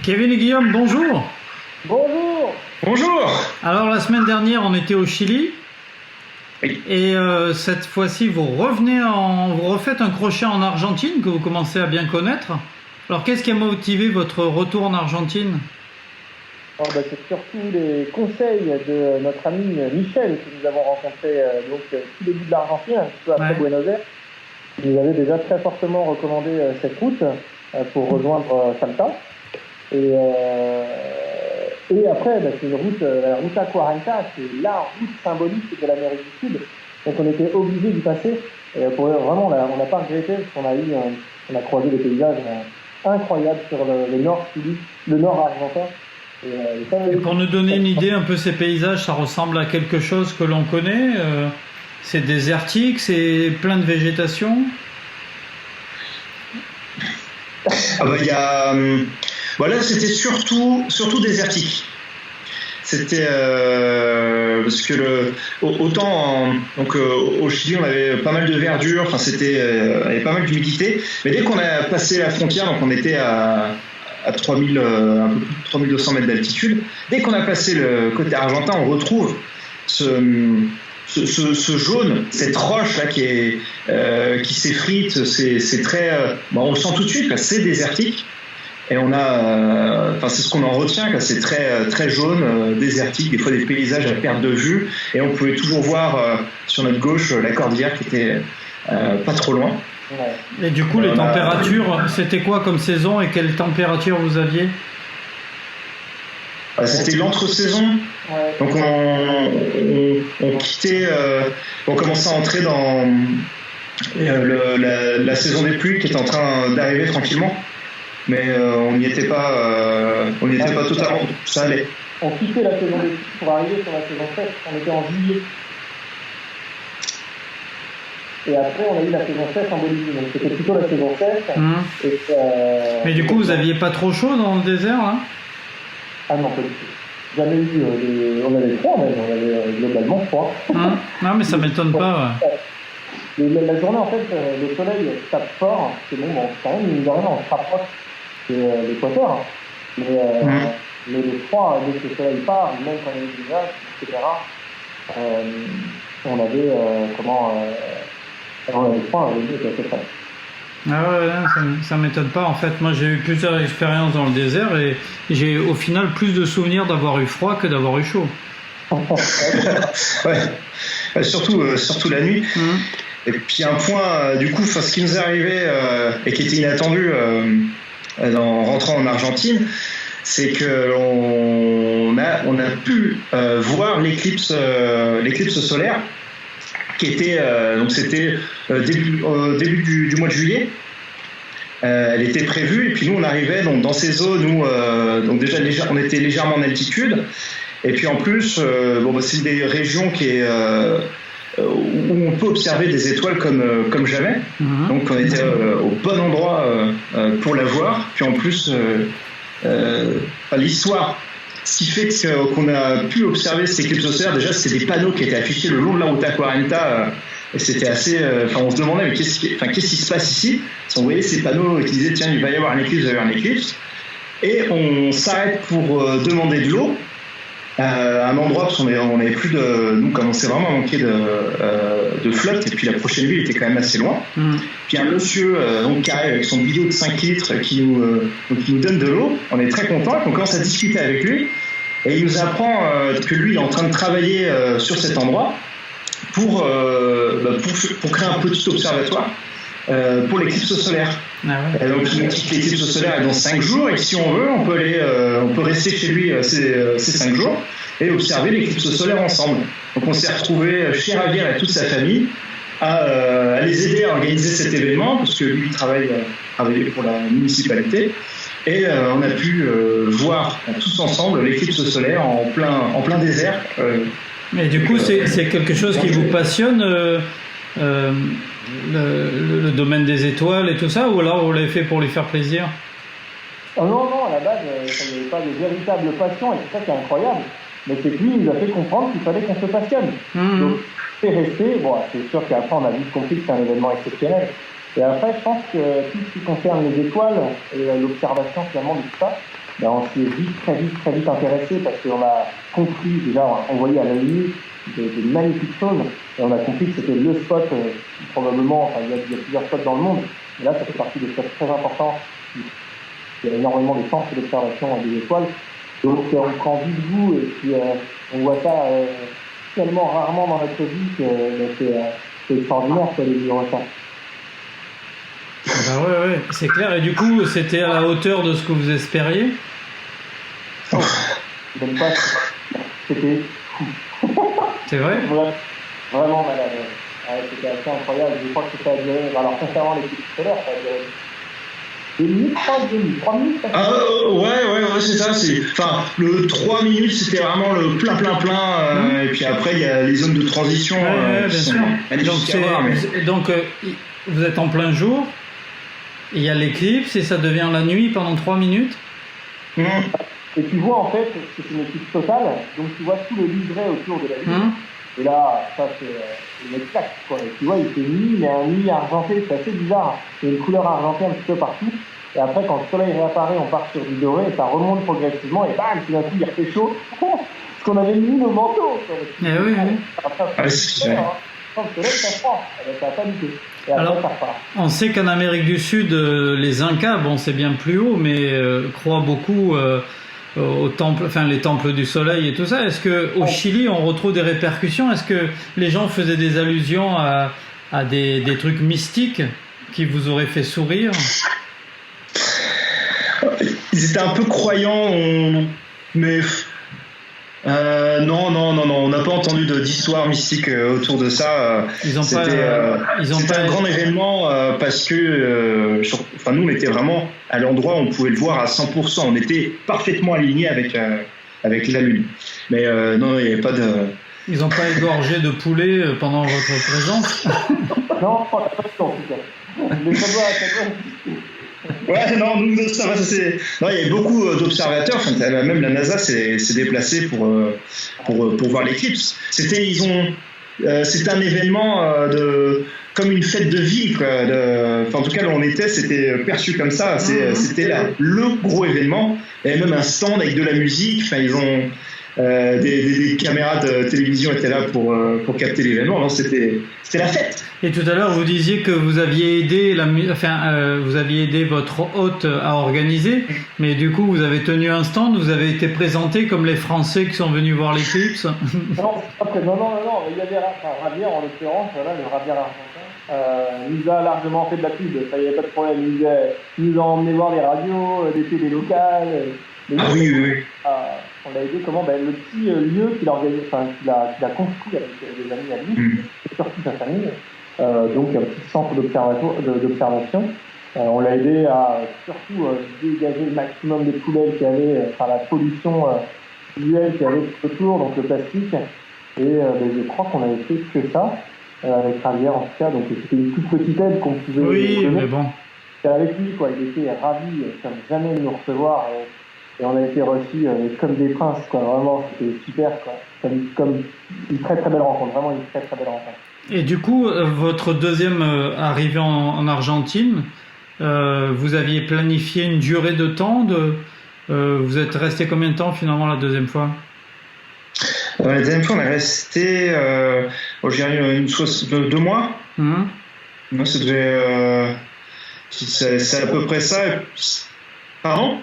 Kevin et Guillaume, bonjour. Bonjour. Bonjour. Alors la semaine dernière, on était au Chili Oui. et cette fois-ci, vous refaites un crochet en Argentine que vous commencez à bien connaître. Alors qu'est-ce qui a motivé votre retour en Argentine? C'est surtout les conseils de notre ami Michel que nous avons rencontré tout début de l'Argentine, un petit peu après Buenos Aires. Il nous avait déjà très fortement recommandé cette route pour rejoindre Salta. Et après, c'est une route, la Ruta 40, c'est la route symbolique de l'Amérique du Sud. Donc on était obligé d'y passer. Et vraiment, on n'a pas regretté parce on a croisé des paysages incroyables sur le nord Chili, le nord argentin. Et pour nous donner une idée, un peu ces paysages, ça ressemble à quelque chose que l'on connaît. C'est désertique, c'est plein de végétation. Voilà, c'était surtout désertique. C'était parce que au Chili on avait pas mal de verdure, enfin il y avait pas mal d'humidité, mais dès qu'on a passé la frontière, donc on était à 3000, un peu plus de 3200 mètres d'altitude, dès qu'on a passé le côté argentin, on retrouve ce jaune, cette roche là qui s'effrite, c'est très, on le sent tout de suite, là, c'est désertique. Et c'est ce qu'on en retient, c'est très très jaune, désertique, des fois des paysages à perte de vue, et on pouvait toujours voir sur notre gauche la cordillère qui était pas trop loin. Et du coup, les températures, c'était quoi comme saison et quelle température vous aviez? C'était l'entre-saison. Donc on quittait, on commençait à entrer dans la saison des pluies qui était en train d'arriver tranquillement. Mais on n'y était pas, totalement. Ça allait. On quittait la saison des pluies pour arriver sur la saison sèche. On était en juillet. Et après, on a eu la saison sèche en Bolivie. Donc c'était plutôt la saison sèche. Mais du coup, vous aviez pas trop chaud dans le désert, là? Ah non, pas du tout. Jamais eu. On avait froid, mais on avait globalement froid. Non, mais ça m'étonne pas. Ouais. La journée, en fait, le soleil tape fort. C'est quand même, mine de rien, on se rapproche de l'équateur. Mais le froid, dès que le soleil part, même quand il y a des nuages, etc., on avait froid, on avait assez frais. Ah ouais, ça m'étonne pas. En fait, moi j'ai eu plusieurs expériences dans le désert et j'ai au final plus de souvenirs d'avoir eu froid que d'avoir eu chaud. Ouais. Surtout la nuit. Et puis un point, du coup, ce qui nous est arrivé et qui était inattendu en rentrant en Argentine, c'est que on a pu voir l'éclipse solaire qui était donc c'était début du mois de juillet. Elle était prévue et puis nous on arrivait donc dans ces zones où donc déjà on était légèrement en altitude et puis en plus c'est des régions où on peut observer des étoiles comme jamais. Donc on était au bon endroit pour la voir. Puis en plus l'histoire, ce qui fait qu'on a pu observer cette éclipse solaire, déjà c'était des panneaux qui étaient affichés le long de la Ruta 40 et c'était assez on se demandait mais qu'est-ce qui se passe ici. On voyait ces panneaux qui disaient tiens il va y avoir un éclipse et on s'arrête pour demander de l'eau à un endroit parce qu'on n'avait plus nous commençait vraiment à manquer de flotte et puis la prochaine ville était quand même assez loin. Puis un monsieur qui arrive avec son bidon de 5 litres qui nous donne de l'eau, on est très content, on commence à discuter avec lui et il nous apprend que lui il est en train de travailler sur cet endroit pour créer un petit observatoire pour l'éclipse solaire. Donc il nous dit que l'éclipse solaire est dans 5 jours et que si on veut on peut rester chez lui ces 5 jours et observer l'éclipse solaire ensemble. Donc on s'est retrouvé chez Javier et toute sa famille à les aider à organiser cet événement parce que lui il travaillait pour la municipalité et on a pu voir tous ensemble l'éclipse solaire en plein désert. Mais du coup c'est quelque chose qui vous passionne le domaine des étoiles et tout ça, ou alors vous l'avez fait pour lui faire plaisir? Non, à la base, ça n'y avait pas de véritable passion, et c'est ça qui est incroyable. Mais c'est que lui, il nous a fait comprendre qu'il fallait qu'on se passionne. Donc, c'est resté. C'est sûr qu'après, on a vite compris que c'est un événement exceptionnel. Et après, je pense que tout ce qui concerne les étoiles et l'observation finalement de tout ça, on s'y est très vite intéressé parce qu'on a compris, déjà, on voyait à l'œil nu des magnifiques choses, et on a compris que c'était le spot, probablement, il y a plusieurs spots dans le monde, mais là, ça fait partie des spots très importants. Il y a énormément de centres d'observation des étoiles, donc on prend vite goût, et puis on voit ça tellement rarement dans notre vie que c'est extraordinaire, les vivre ça. Bah ouais, c'est clair. Et du coup, c'était à la hauteur de ce que vous espériez? Oh, je n'aime pas. C'était fou. C'est vrai? Vraiment malade. Ouais, c'était assez incroyable. Je crois que ça a duré. Alors, concernant l'équipe solaire, ça a duré 2 minutes, 3 minutes. Ouais, c'est ça. Enfin, le 3 minutes, c'était vraiment le plein. Et puis après, il y a les zones de transition. Bien sûr. Donc, vous êtes en plein jour. Il y a l'éclipse et ça devient la nuit pendant 3 minutes. Et tu vois en fait que c'est une éclipse totale, donc tu vois tout le livret autour de la Lune. Et là, ça c'est une claque, quoi. Et tu vois, il fait nuit, mais un nuit argenté, c'est assez bizarre. Il y a une couleur argentée un petit peu partout. Et après, quand le soleil réapparaît, on part sur du doré et ça remonte progressivement. Et bam, tout d'un coup, il refait chaud. Parce qu'on avait mis nos manteaux. Oui. Après, c'est vrai. Quand le soleil, ça froid. Ça n'a pas du tout. Alors, on sait qu'en Amérique du Sud, les Incas, bon, c'est bien plus haut, mais croient beaucoup aux temples, enfin les temples du soleil et tout ça. Est-ce que au Chili, on retrouve des répercussions? Est-ce que les gens faisaient des allusions à des trucs mystiques qui vous auraient fait sourire? Ils étaient un peu croyants, mais non, on n'a pas entendu d'histoire mystique autour de ça. C'était un grand événement parce que nous on était vraiment à l'endroit où on pouvait le voir à 100%. On était parfaitement alignés avec la Lune. Mais non, il n'y avait pas de... Ils n'ont pas égorgé de poulet pendant votre présence? Non, pas en tout cas. Mais ça doit. Ouais, non, ça va, non, il y avait beaucoup d'observateurs, enfin, même la NASA s'est déplacée pour voir l'éclipse. C'était un événement comme une fête de ville, quoi. En tout cas, là où on était, c'était perçu comme ça. C'était le gros événement. Il y avait même un stand avec de la musique. Enfin, ils ont des caméras de télévision étaient là pour capter l'événement. Non, c'était la fête. Et tout à l'heure, vous disiez que vous aviez aidé vous aviez aidé votre hôte à organiser, mais du coup, vous avez tenu un stand, vous avez été présenté comme les Français qui sont venus voir l'éclipse. Non. Il y avait Javier, en l'occurrence, le Javier argentin, nous a largement fait de la pub. Ça, il n'y avait pas de problème. Il nous a emmené voir les radios, des télés locales. Oui. On l'a aidé comment le petit lieu qu'il a construit avec des amis à lui, et surtout sa famille. Donc un petit centre d'observation. On l'a aidé à surtout dégager le maximum des poubelles qu'il y avait, la pollution visuelle qu'il y avait tout autour, donc le plastique. Et je crois qu'on avait fait que ça, avec Javier en tout cas, donc c'était une toute petite aide qu'on pouvait donner. Mais bon. C'était avec lui, quoi. Il était ravi comme jamais de nous recevoir. Et on a été reçus comme des princes, quoi. Vraiment, c'était super, quoi. Comme une très très belle rencontre, vraiment une très très belle rencontre. Et du coup, votre deuxième arrivée en Argentine, vous aviez planifié une durée de temps vous êtes resté combien de temps finalement la deuxième fois? La deuxième fois, on est resté, j'ai 2 mois. Non, ça devait, c'est à peu près ça. Pardon?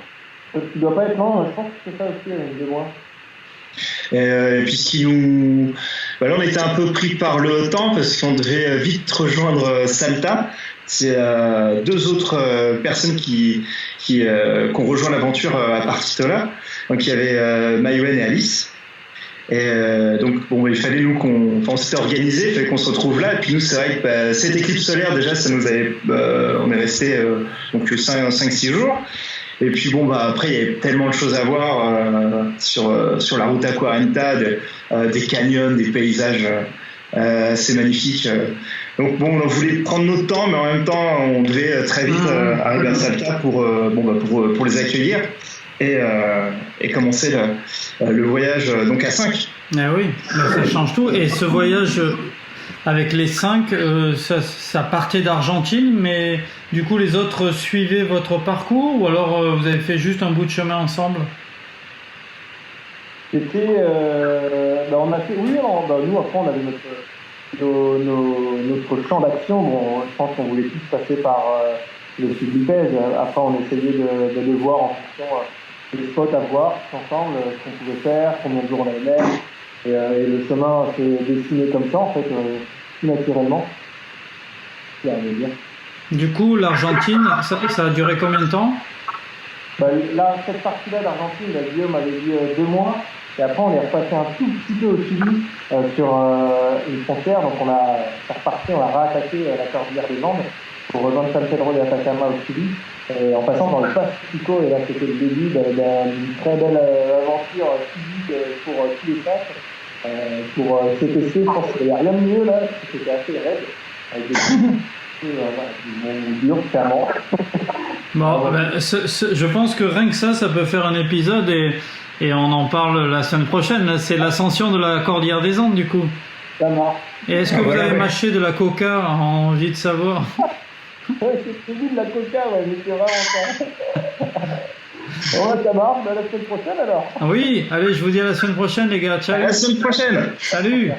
Tu dois pas être non, je pense que c'est ça aussi avec 2 mois. Et puis ce qui nous... là on était un peu pris par le temps parce qu'on devait vite rejoindre Salta. C'est 2 autres personnes qui ont rejoint l'aventure à Partitola. Donc il y avait Maïwen et Alice. Et donc il fallait on s'était organisé, il fallait qu'on se retrouve là. Et puis nous c'est vrai que cette éclipse solaire déjà ça nous avait, on est resté donc 5-6 jours. Et puis après il y avait tellement de choses à voir sur la Ruta 40, des canyons, des paysages assez magnifiques. Donc on voulait prendre notre temps, mais en même temps on devait très vite arriver à Salta pour les accueillir et commencer le voyage donc à 5. Ah oui, ça change tout. Et ce voyage avec les 5, ça partait d'Argentine, mais du coup les autres suivaient votre parcours ou alors vous avez fait juste un bout de chemin ensemble? C'était, on a fait, oui, nous après on avait notre champ d'action. Bon, je pense qu'on voulait tous passer par le sud du Pèse. Après on essayait de les voir en fonction des spots à voir ensemble, ce qu'on pouvait faire, combien de jours on allait mettre. Et le chemin s'est dessiné comme ça en fait, tout naturellement. C'est à dire. Du coup l'Argentine, ça a duré combien de temps? Là, cette partie-là d'Argentine, Guillaume avait dit 2 mois. Et après, on est repassé un tout petit peu au Chili sur une frontière. Donc, on a réattaqué la cordillère des Andes pour rejoindre San Pedro de Atacama au Chili. Et en passant dans le Pacifico, et là, c'était le début d'une très belle aventure physique pour tous les quatre. Pour CTC, je pense qu'il n'y a rien de mieux là, parce que c'était assez raide. Avec des dur, clairement. Bon, je pense que rien que ça peut faire un épisode et on en parle la semaine prochaine. C'est l'ascension de la cordillère des Andes, du coup. Ça marche. Et est-ce que vous avez mâché de la coca en envie de savoir? Ouais, c'est vu de la coca, ouais, mais c'est vraiment ça. Ouais, ça marche, la semaine prochaine alors. Oui, allez, je vous dis à la semaine prochaine, les gars. Ciao. À la semaine prochaine. Salut.